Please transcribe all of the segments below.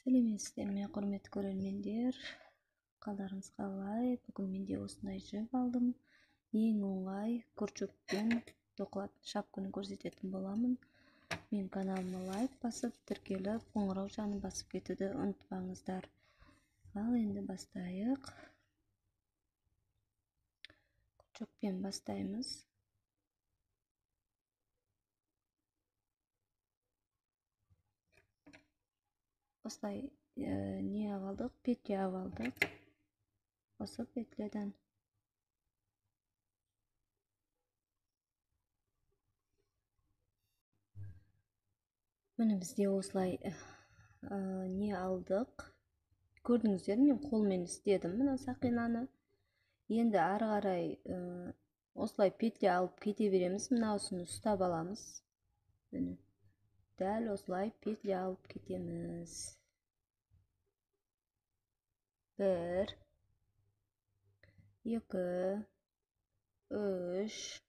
Сәлеметсіздерме, құрметті көрермендер. Қалдарыңыз қалай? Бүгін менде осындай жіп алдым. Ең оңай күрчекпен тоқылатын шапканы көрсететін боламын. Мен каналыма лайк басып, тіркеліп, қоңырау жанын басып кетуді ұмытпаңыздар. Ал енді бастайық. Күрчекпен бастаймыз. Осылай не алып, петля алып, осы петлядан. Міне бізде осылай не алдық. Көрдіңіздер, мен қолмен істедім мына сақинаны. Енді ары қарай осылай петля алып кете береміз. Мынаусын ұстап аламыз. Міне дәл осылай петля алып кетеміз. 1 2 3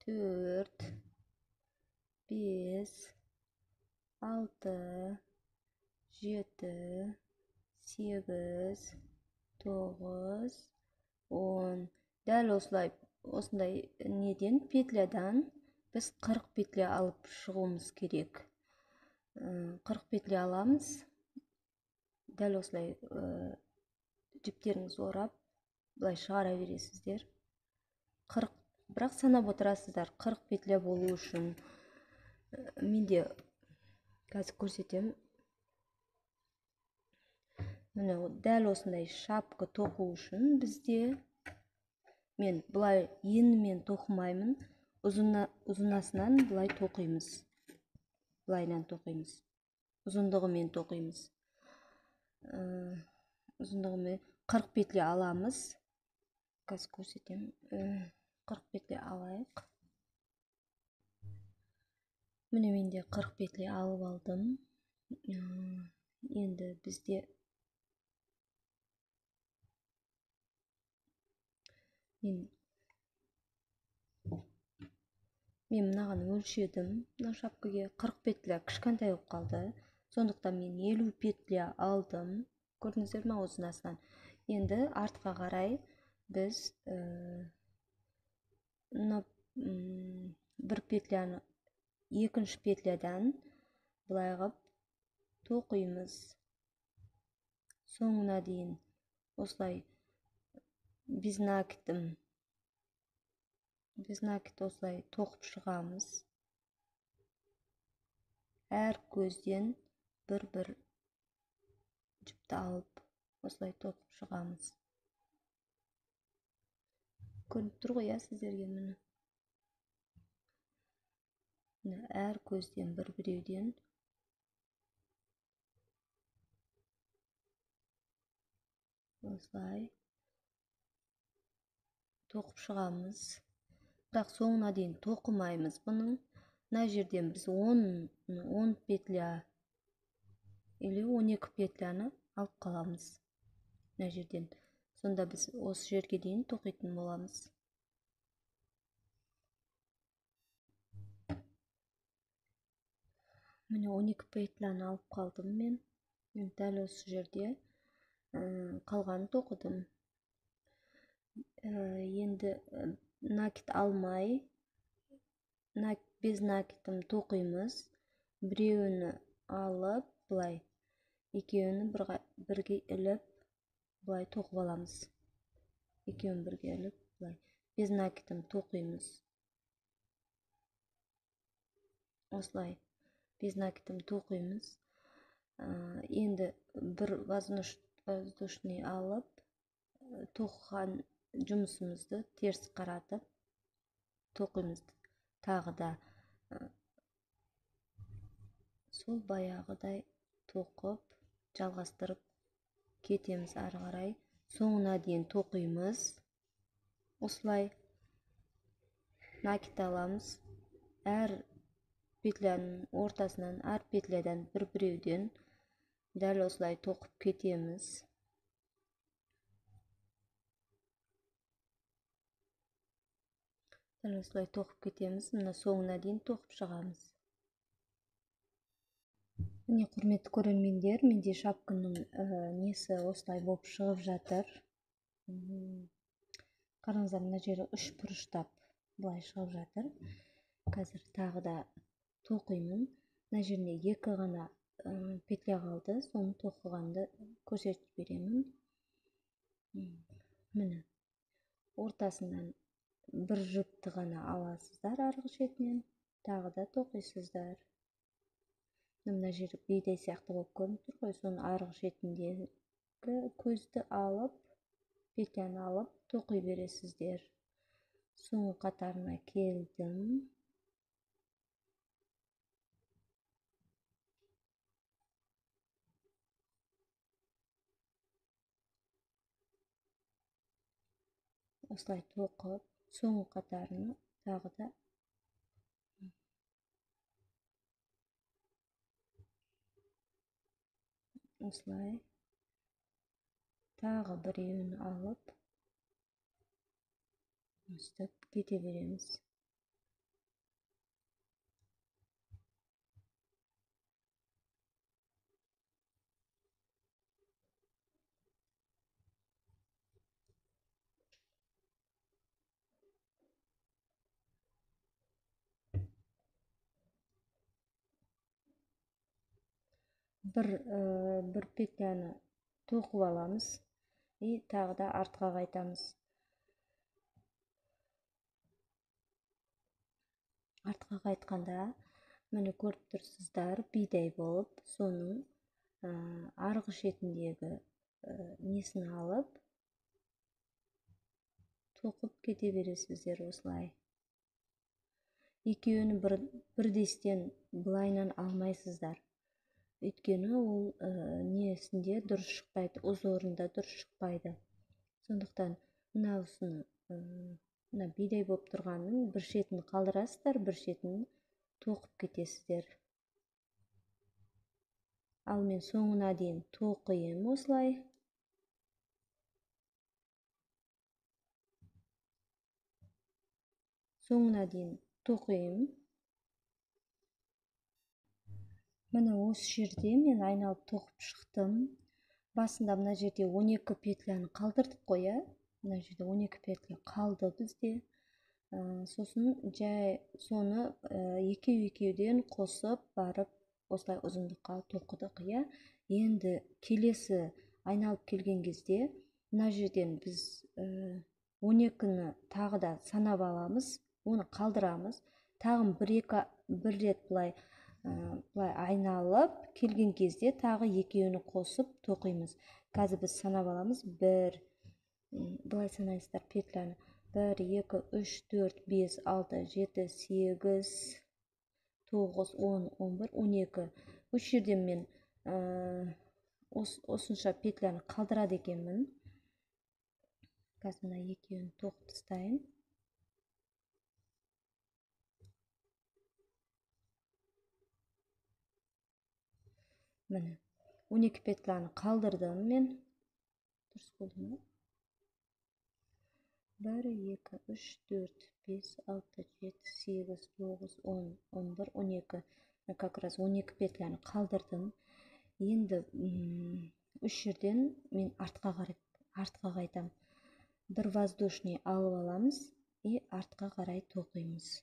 4 5 6 7 8 9 10. Дәл осындай неден петлядан біз 40 петля алып шығуымыз керек. 40 петля аламыз. Дәл осылай жіптеріңіз орап, бұлай шығара бересіздер. 40, бірақ санап отырасыздар. 40 петля болу үшін. Менде қазір көрсетем. Міне дәл осындай шапка тоқу үшін бізде мен бұлай енімен тоқымаймын. Ұзынасынан бұлай тоқимыз. Бұлайнан тоқимыз. Ұзындығымен тоқимыз. Ұзындығымен 40 петля аламыз. Қазір көрсетем. 40 петля алайық. Міне менде 40 петля алып алдым. Енді бізде мен мынаған өлшедім. Мына шапкаға 40 петля кішкентай болып қалды. Сондықтан мен 50 петля алдым. Көрдіңіздер ме, ұзынасынан. Енді артқа қарай біз бір петляны екінші петлядан бұлай қып тоқимыз. Соңына дейін осылай без накидті осылай тоқып шығамыз. Әр көзден бір жіпті алып осылай тоқып шығамыз. Көрініп тұр ғой, сіздерге міне. Әр көзден біреуден осылай тоқып шығамыз. Бірақ соңына дейін тоқымаймыз бұның. Мына жерден біз 10 петля или 12 петляны алып қаламыз. Мына жерден. Сонда біз осы жерге дейін тоқитын боламыз. Міне 12 петляны алып қалдым мен. Дәл осы жерде қалғанын тоқыдым. Енді накид алмай, без накидтім тоқимыз. Біреуіні алып, бұлай, екеуіні бірге іліп, бұлай тоқып аламыз. Екеуін бірге іліп, бұлай, без накидтім тоқимыз. Осылай, без накидтім тоқимыз. Енді бір воздушный алып, тоқыған жұмысымызды теріс қаратып тоқимыз. Тағы да сол баяғыдай тоқып, жалғастырып кетеміз ары қарай. Соңына дейін тоқимыз. Осылай накид аламыз. Әр петляның ортасынан, әр петлядан біреуден дәл осылай тоқып кетеміз. Дәл осылай тоқып кетеміз. Мына соңына дейін тоқып шығамыз. Міне құрметті көрермендер, менде шапканың несі осылай болып шығып жатыр. Қараңыздар, мына жері үш бұрыштап былай шығып жатыр. Қазір тағы да тоқимын. Мына жерінде екі ғана петля қалды, соны тоқығанды көрсетіп беремін. Міне ортасынан бір жүпті ғана аласыздар, арғы шетінен тағы да тоқисыздар. Мына жері бейдай сияқты болып көрініп тұр ғой, соны арғы шетіндегі көзді алып, петляны алып тоқи бересіздер. Соңғы қатарына келдім. Осылай тоқып, соңғы қатарына тағы да осылай тағы біреуін алып үстіп кете береміз. Бір петляны тоқып аламыз и тағы да артқа қайтамыз. Артқа қайтқанда міне көріп тұрсыздар, бидай болып, соның арғы шетіндегі несін алып тоқып кете бересіздер осылай. Екеуін бірдестен былайынан алмайсыздар. Өйткені ол несінде дұрыс шықпайды, узорында дұрыс шықпайды. Сондықтан мына бидай болып тұрғанның бір шетін қалдырасыздар, бір шетін тоқып кетесіздер. Ал мен соңына дейін тоқиым осылай. Соңына дейін тоқиым. Міне осы жерде мен айналып тоқып шықтым. Басында мына жерде 12 петляны қалдырдық қой, мына жерде 12 петля қалды бізде. Сосын жай соны екеуден қосып барып осылай ұзындыққа тоқыдық. Енді келесі айналып келген кезде мына жерден біз 12-ні тағы да санап аламыз, оны қалдырамыз. Тағын бір рет былай айналып келген кезде тағы екеуіні қосып тоқимыз. Қазір біз санап аламыз. Былай санайсыздар петляны. 1, 2, 3, 4, 5, 6, 7, 8, 9, 10, 11, 12. Осы жерден мен осынша петляны қалдырады екенмін. Қазір мына екеуін тоқып тастайын. Міне 12 петляны қалдырдым мен. Дұрыс болды ма? 1, 2, 3, 4, 5, 6, 7, 8, 9, 10, 11, 12. Как раз 12 петляны қалдырдым. Енді үш жерден мен артқа қайтам. Бір воздушный алып аламыз и артқа қарай тоқимыз.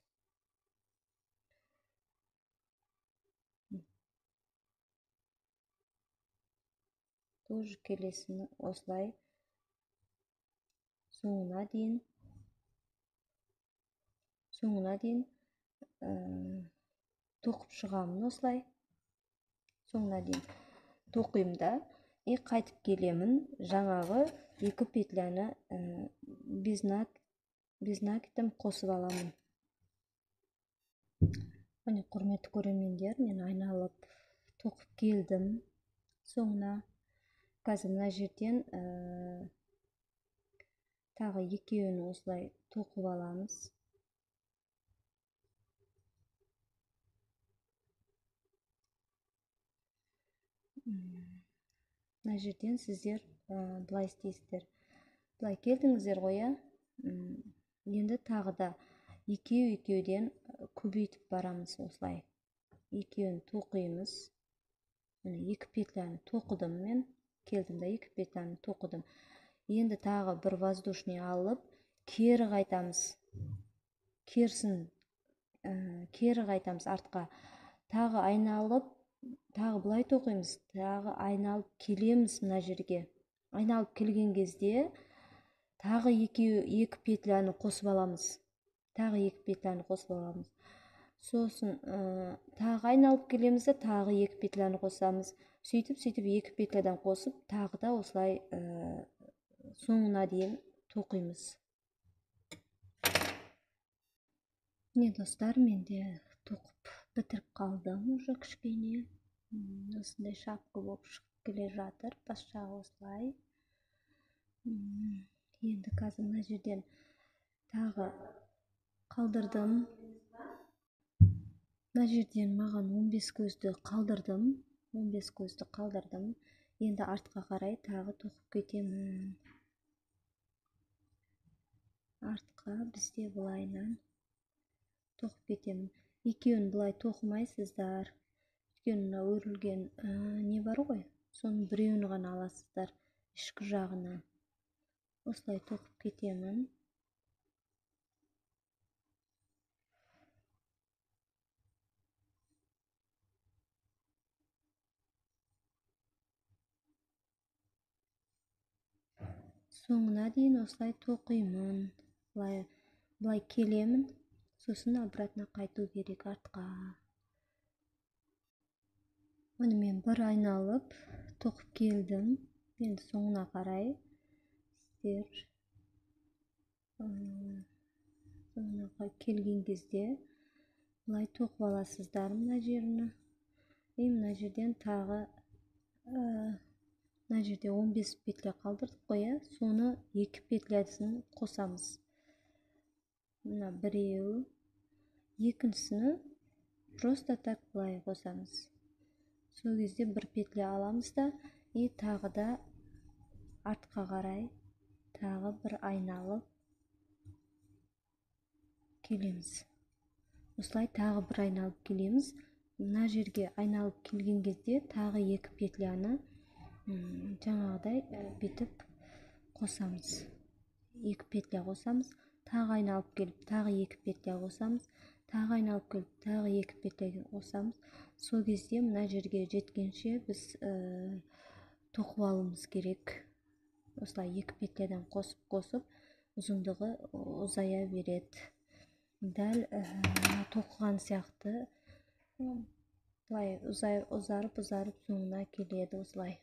Тоже келесіні осылай соңына дейін тоқып шығамын осылай. Соңына дейін тоқимын да и қайтып келемін. Жаңағы 2 петляны без накидім қосып аламын. Міне құрметті көрермендер, мен айналып тоқып келдім соңына. Қазір мына жерден тағы екеуін осылай тоқып аламыз. Мына жерден сіздер былай істейсіздер. Былай келдіңіздер ғой, енді тағы да екеуден көбейтіп барамыз осылай. Екеуін тоқимыз. міне 2 петляны тоқыдым, мен келдім да 2 петляны тоқыдым. Енді тағы бір воздушный алып, кері қайтамыз. Кері қайтамыз артқа. Тағы айналып, тағы бұлай тоқимыз. Тағы айналып келеміз мына жерге. Айналып келген кезде тағы 2 петляны қосып аламыз. Сосын тағы айналып келеміз де тағы 2 петляны қосамыз. Сөйтіп 2 петлядан қосып, тағы да осылай соңына дейін тоқимыз. Не достар, мен де тоқып бітіріп қалдым уже кішкене. Осындай шапка болып шығып келе жатыр. Бас жағы осылай. Енді қазір мына жерден тағы қалдырдым. Мына жерден маған 15 көзді қалдырдым. Енді артқа қарай тағы тоқып кетемін. Артқа бізде бұлайнан тоқып кетемін. Екеуін бұлай тоқымайсыздар. Өйткені мына өрілген не бар ғой, соның біреуін ғана аласыздар ішкі жағынан. Осылай тоқып кетемін. Соңына дейін осылай тоқимын. Бұлай келемін, сосын обратно қайту керек артқа. Оны мен бір айналып тоқып келдім. Енді соңына қарай сіздер соңына келген кезде бұлай тоқып аласыздар мына жеріне. Мына жерден тағы мына жерде 15 петля қалдырдық қой, соны 2 петлясын қосамыз. Мына біреу, екіншісini просто так бұлай қосамыз. Сол кезде 1 петля аламыз да, тағы да артқа қарай тағы бір айналып келеміз. Осылай тағы бір айналып келеміз. Мына жерге айналып келген кезде тағы 2 петляны жаңағыдай бітіп қосамыз. 2 петля қосамыз, тағы айналып келіп, тағы 2 петля қосамыз, тағы айналып келіп, тағы 2 петля қосамыз. Сол кезде мына жерге жеткенше біз тоқып алуымыз керек. Осылай 2 петлядан қосып, ұзындығы ұзая береді. Дәл тоқыған сияқты бұлай ұзарып соңына келеді осылай.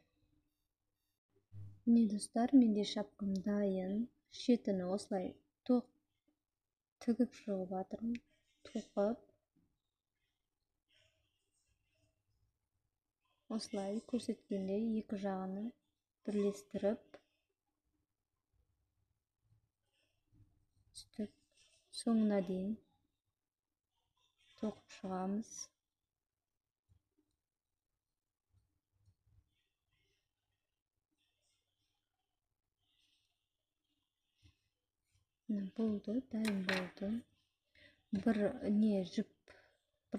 Міне достар, менде шапкам дайын. Шетіні осылай тігіп шығып жатырмын. Тоқып осылай көрсеткендей екі жағını бірлестіріп сөйтіп соңына дейін тоқып шығамыз. Болды, дайын болды. Бір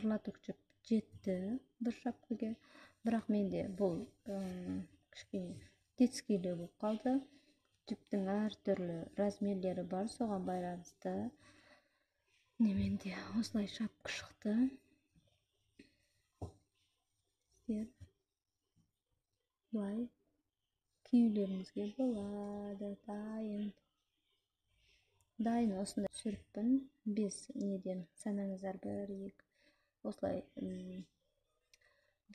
латок жіп жетті бір шапкаға. Бірақ менде бұл кішкене детскийлі болып қалды. Жіптің әртүрлі размерлері бар, соған байланысты. Менде осылай шапка шықты. Сіздер бұлай киюлеріңізге болады. Дайын осындай сүріппін. 5 неден санаңыздар, 1, 2, осылай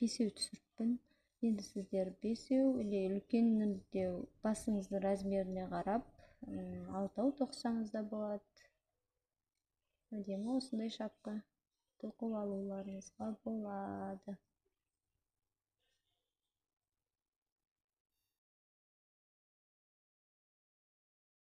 5 түсіріппін. Енді сіздер 5 или үлкенінде басыңыздың размеріне қарап 6 тоқсаңыз да болады. Әдемі осындай шапка тоқып алуларыңызға болады.